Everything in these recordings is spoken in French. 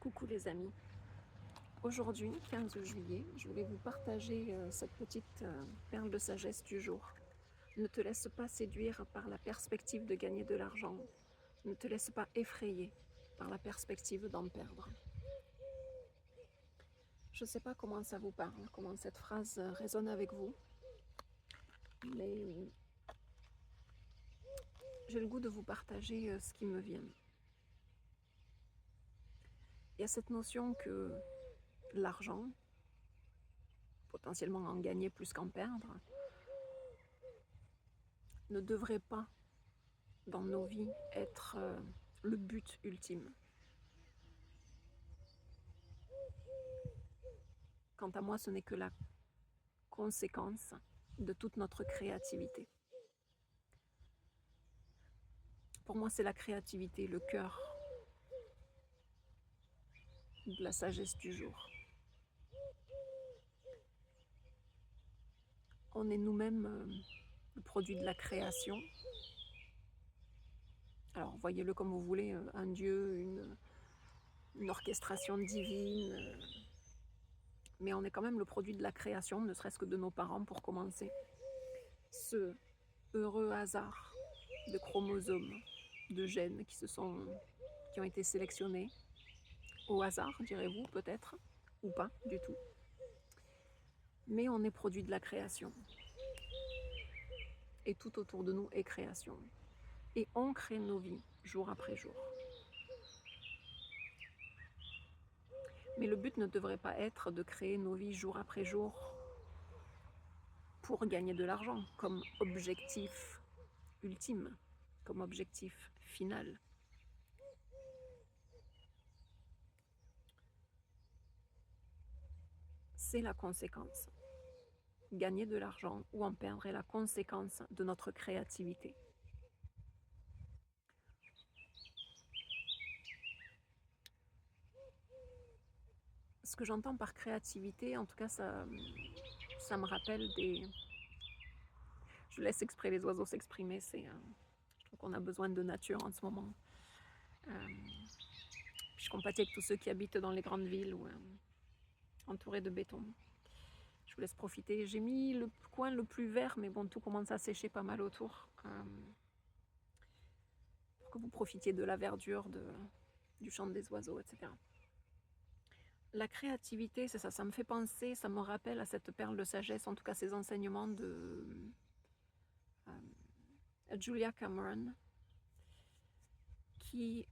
Coucou les amis, aujourd'hui 15 juillet, je voulais vous partager cette petite perle de sagesse du jour. Ne te laisse pas séduire par la perspective de gagner de l'argent, ne te laisse pas effrayer par la perspective d'en perdre. Je ne sais pas comment ça vous parle, comment cette phrase résonne avec vous, mais j'ai le goût de vous partager ce qui me vient. Il y a cette notion que l'argent, potentiellement en gagner plus qu'en perdre, ne devrait pas, dans nos vies, être le but ultime. Quant à moi, ce n'est que la conséquence de toute notre créativité. Pour moi, c'est la créativité, le cœur de la sagesse du jour. On est nous-mêmes le produit de la création. Alors, voyez-le comme vous voulez, un dieu, une orchestration divine, mais on est quand même le produit de la création, ne serait-ce que de nos parents pour commencer. Ce heureux hasard de chromosomes, de gènes qui ont été sélectionnés au hasard, direz-vous peut-être, ou pas du tout. Mais on est produit de la création. Et tout autour de nous est création. Et on crée nos vies jour après jour. Mais le but ne devrait pas être de créer nos vies jour après jour pour gagner de l'argent comme objectif ultime, comme objectif final. C'est la conséquence. Gagner de l'argent ou en perdre est la conséquence de notre créativité. Ce que j'entends par créativité, en tout cas, ça me rappelle des... Je laisse exprès les oiseaux s'exprimer, je trouve qu'on a besoin de nature en ce moment. Je compatis avec tous ceux qui habitent dans les grandes villes ou entourés de béton. Je vous laisse profiter. J'ai mis le coin le plus vert, mais bon, tout commence à sécher pas mal autour. Pour que vous profitiez de la verdure, du chant des oiseaux, etc. La créativité, c'est ça, ça me fait penser, ça me rappelle à cette perle de sagesse, en tout cas ces enseignements de Julia Cameron, qui,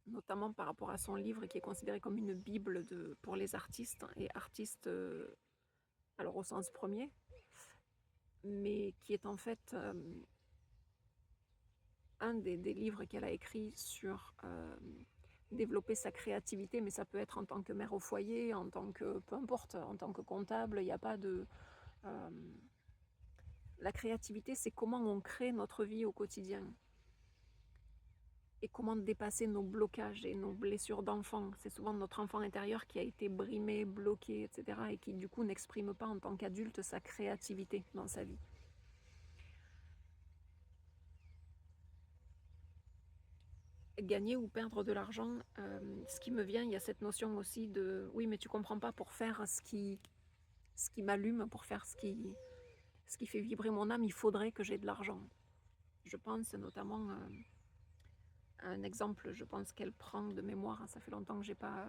notamment par rapport à son livre qui est considéré comme une bible pour les artistes, et artistes, alors au sens premier, mais qui est en fait un des livres qu'elle a écrit sur développer sa créativité, mais ça peut être en tant que mère au foyer, en tant que, peu importe, en tant que comptable, il n'y a pas de... la créativité, c'est comment on crée notre vie au quotidien. Et comment dépasser nos blocages et nos blessures d'enfant. C'est souvent notre enfant intérieur qui a été brimé, bloqué, etc. et qui du coup n'exprime pas en tant qu'adulte sa créativité dans sa vie. Gagner ou perdre de l'argent, ce qui me vient, il y a cette notion aussi de oui, mais tu comprends pas, pour faire ce qui m'allume, pour faire ce qui fait vibrer mon âme, il faudrait que j'ai de l'argent. Je pense notamment à un exemple, je pense qu'elle prend de mémoire, ça fait longtemps que j'ai pas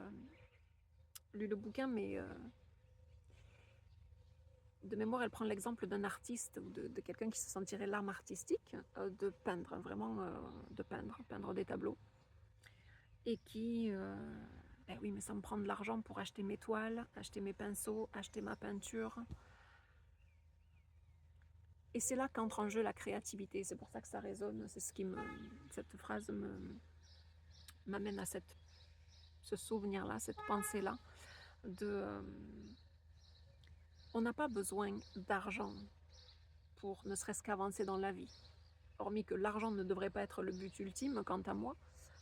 lu le bouquin, mais de mémoire, elle prend l'exemple d'un artiste ou de quelqu'un qui se sentirait l'âme artistique, de peindre, vraiment de peindre des tableaux. Et qui, ben oui, mais ça me prend de l'argent pour acheter mes toiles, acheter mes pinceaux, acheter ma peinture. Et c'est là qu'entre en jeu la créativité, c'est pour ça que ça résonne, c'est cette phrase m'amène à ce souvenir-là, cette pensée-là, on n'a pas besoin d'argent pour ne serait-ce qu'avancer dans la vie. Hormis que l'argent ne devrait pas être le but ultime, quant à moi.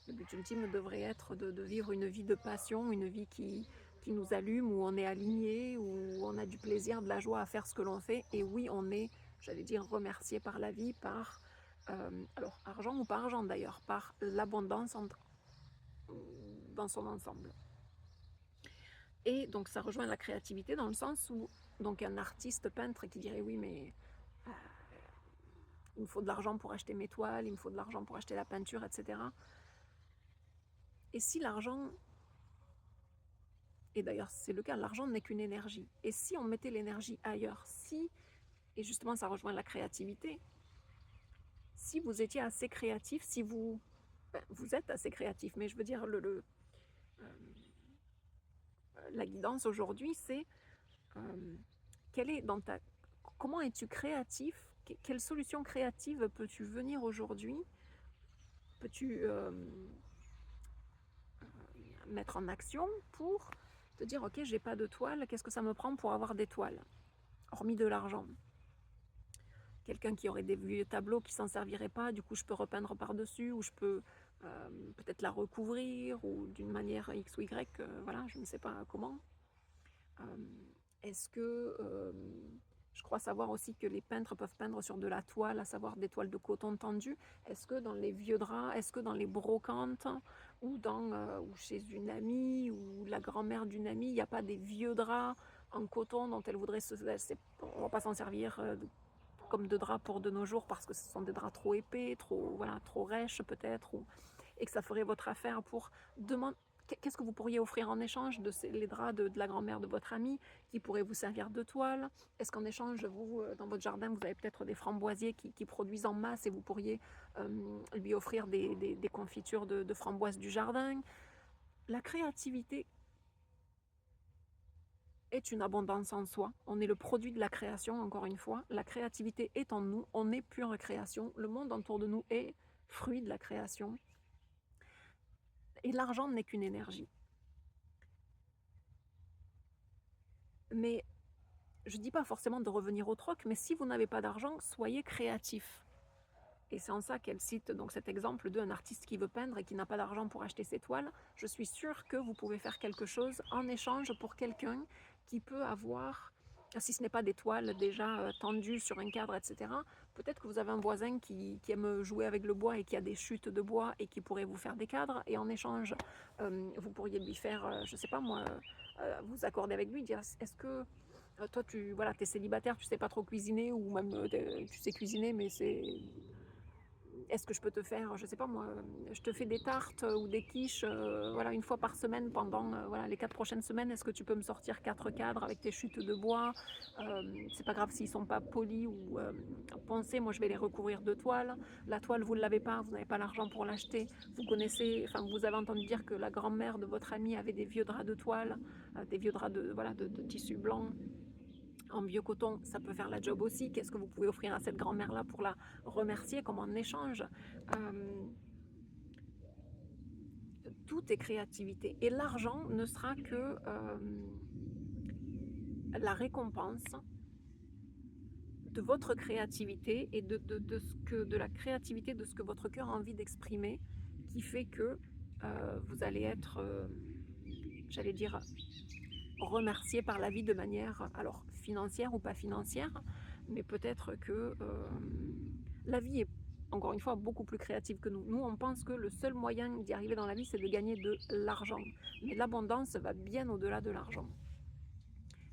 Le but ultime devrait être de vivre une vie de passion, une vie qui nous allume, où on est aligné, où on a du plaisir, de la joie à faire ce que l'on fait. Et oui, on est, j'allais dire, remercié par la vie, par, alors argent ou pas argent d'ailleurs, par l'abondance dans son ensemble. Et donc ça rejoint la créativité dans le sens où donc un artiste peintre qui dirait oui mais il me faut de l'argent pour acheter mes toiles, il me faut de l'argent pour acheter la peinture, etc. Et si l'argent, et d'ailleurs c'est le cas, l'argent n'est qu'une énergie, et si on mettait l'énergie ailleurs, si, et justement ça rejoint la créativité, si vous étiez assez créatif, si vous, vous êtes assez créatif, mais je veux dire la guidance aujourd'hui c'est quelle est dans ta, comment es-tu créatif, quelle solution créative peux-tu venir aujourd'hui, peux-tu mettre en action pour te dire ok j'ai pas de toile, qu'est-ce que ça me prend pour avoir des toiles, hormis de l'argent. Quelqu'un qui aurait des vieux tableaux qui s'en servirait pas, du coup je peux repeindre par-dessus, ou je peux peut-être la recouvrir, ou d'une manière X ou Y, voilà, je ne sais pas comment. Est-ce que je crois savoir aussi que les peintres peuvent peindre sur de la toile, à savoir des toiles de coton tendu. Est-ce que dans les vieux draps, est-ce que dans les brocantes, ou ou chez une amie, ou la grand-mère d'une amie, il n'y a pas des vieux draps en coton dont elle voudrait se... On ne va pas s'en servir comme de draps pour de nos jours parce que ce sont des draps trop épais, trop, voilà, trop rêches peut-être, et que ça ferait votre affaire pour demander... Qu'est-ce que vous pourriez offrir en échange de les draps de la grand-mère de votre ami qui pourrait vous servir de toile? Est-ce qu'en échange, vous, dans votre jardin, vous avez peut-être des framboisiers qui produisent en masse et vous pourriez lui offrir des confitures de framboises du jardin? La créativité est une abondance en soi. On est le produit de la création, encore une fois. La créativité est en nous. On est pure création. Le monde autour de nous est fruit de la création. Et l'argent n'est qu'une énergie. Mais je ne dis pas forcément de revenir au troc, mais si vous n'avez pas d'argent, soyez créatif. Et c'est en ça qu'elle cite donc cet exemple d'un artiste qui veut peindre et qui n'a pas d'argent pour acheter ses toiles. Je suis sûre que vous pouvez faire quelque chose en échange pour quelqu'un qui peut avoir, si ce n'est pas des toiles déjà tendues sur un cadre, etc., peut-être que vous avez un voisin qui aime jouer avec le bois et qui a des chutes de bois et qui pourrait vous faire des cadres. Et en échange, vous pourriez lui faire, je ne sais pas moi, vous accorder avec lui, dire est-ce que toi, tu voilà, es célibataire, tu sais pas trop cuisiner, ou même tu sais cuisiner, mais c'est est-ce que je peux te faire, je sais pas moi, je te fais des tartes ou des quiches, voilà, une fois par semaine pendant voilà, les 4 prochaines semaines. Est-ce que tu peux me sortir 4 cadres avec tes chutes de bois? C'est pas grave s'ils sont pas polis ou poncés, moi je vais les recouvrir de toile. La toile, vous ne l'avez pas, vous n'avez pas l'argent pour l'acheter. Vous connaissez, enfin vous avez entendu dire que la grand-mère de votre ami avait des vieux draps de toile, des vieux draps de, voilà, de tissu blanc en biocoton, ça peut faire la job aussi. Qu'est-ce que vous pouvez offrir à cette grand-mère-là pour la remercier comme en échange? Tout est créativité. Et l'argent ne sera que la récompense de votre créativité et de la créativité de ce que votre cœur a envie d'exprimer, qui fait que vous allez être, j'allais dire, remercié par la vie de manière, alors financière ou pas financière, mais peut-être que la vie est, encore une fois, beaucoup plus créative que nous. Nous, on pense que le seul moyen d'y arriver dans la vie, c'est de gagner de l'argent. Mais l'abondance va bien au-delà de l'argent.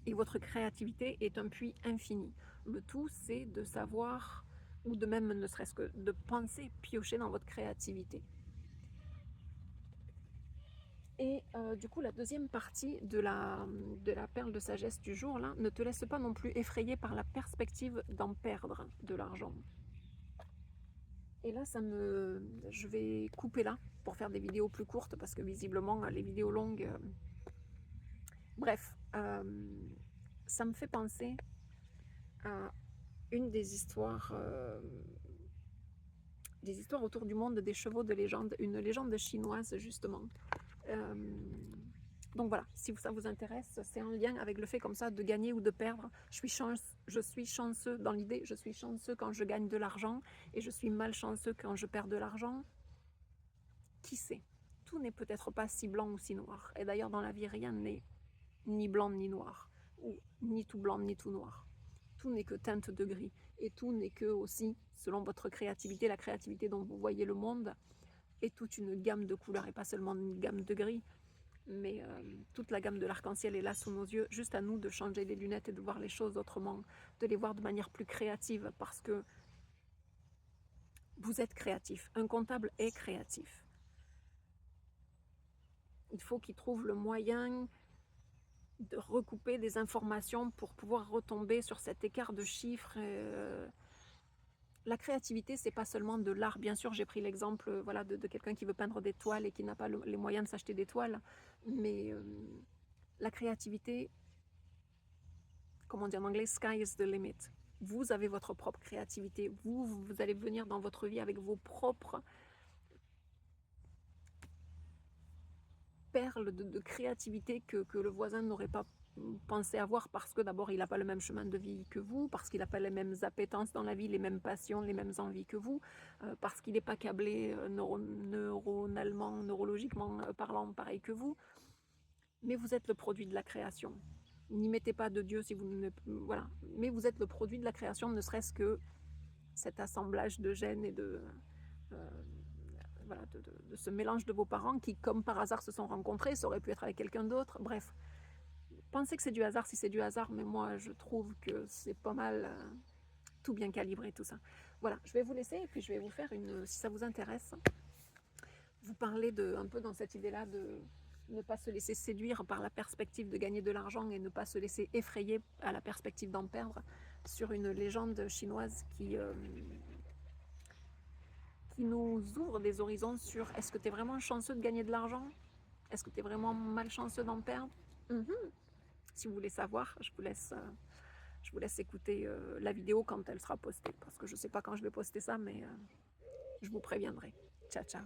Et votre créativité est un puits infini. Le tout, c'est de savoir, ou de même ne serait-ce que de penser, piocher dans votre créativité. Et du coup, la deuxième partie de la perle de sagesse du jour, là, ne te laisse pas non plus effrayer par la perspective d'en perdre de l'argent. Et là, je vais couper là pour faire des vidéos plus courtes parce que visiblement, les vidéos longues... Bref, ça me fait penser à une des histoires autour du monde des chevaux de légende, une légende chinoise justement. Donc voilà, si ça vous intéresse, c'est en lien avec le fait comme ça de gagner ou de perdre. Je suis chanceux dans l'idée, je suis chanceux quand je gagne de l'argent et je suis malchanceux quand je perds de l'argent. Qui sait? Tout n'est peut-être pas si blanc ou si noir. Et d'ailleurs, dans la vie, rien n'est ni blanc ni noir, ou ni tout blanc ni tout noir. Tout n'est que teinte de gris. Et tout n'est que aussi, selon votre créativité, la créativité dont vous voyez le monde, et toute une gamme de couleurs et pas seulement une gamme de gris. Mais toute la gamme de l'arc-en-ciel est là sous nos yeux. Juste à nous de changer les lunettes et de voir les choses autrement, de les voir de manière plus créative parce que vous êtes créatif. Un comptable est créatif. Il faut qu'il trouve le moyen de recouper des informations pour pouvoir retomber sur cet écart de chiffres. La créativité, c'est pas seulement de l'art. Bien sûr, j'ai pris l'exemple voilà, de quelqu'un qui veut peindre des toiles et qui n'a pas les moyens de s'acheter des toiles. Mais la créativité, comme on dit en anglais, sky is the limit. Vous avez votre propre créativité. Vous allez venir dans votre vie avec vos propres perles de créativité que le voisin n'aurait pas pensé avoir parce que d'abord il n'a pas le même chemin de vie que vous, parce qu'il n'a pas les mêmes appétences dans la vie, les mêmes passions, les mêmes envies que vous, parce qu'il n'est pas câblé neuronalement, neurologiquement parlant pareil que vous. Mais vous êtes le produit de la création. N'y mettez pas de Dieu si vous ne... Voilà. Mais vous êtes le produit de la création, ne serait-ce que cet assemblage de gènes et euh, voilà, de ce mélange de vos parents qui, comme par hasard, se sont rencontrés. Ça aurait pu être avec quelqu'un d'autre. Bref, pensez que c'est du hasard si c'est du hasard, mais moi, je trouve que c'est pas mal tout bien calibré, tout ça. Voilà, je vais vous laisser et puis je vais vous faire une... Si ça vous intéresse, vous parlez un peu dans cette idée-là de ne pas se laisser séduire par la perspective de gagner de l'argent et ne pas se laisser effrayer à la perspective d'en perdre, sur une légende chinoise qui nous ouvre des horizons sur est-ce que tu es vraiment chanceux de gagner de l'argent? Est-ce que tu es vraiment malchanceux d'en perdre? Si vous voulez savoir, je vous laisse écouter la vidéo quand elle sera postée, parce que je ne sais pas quand je vais poster ça, mais je vous préviendrai. Ciao, ciao.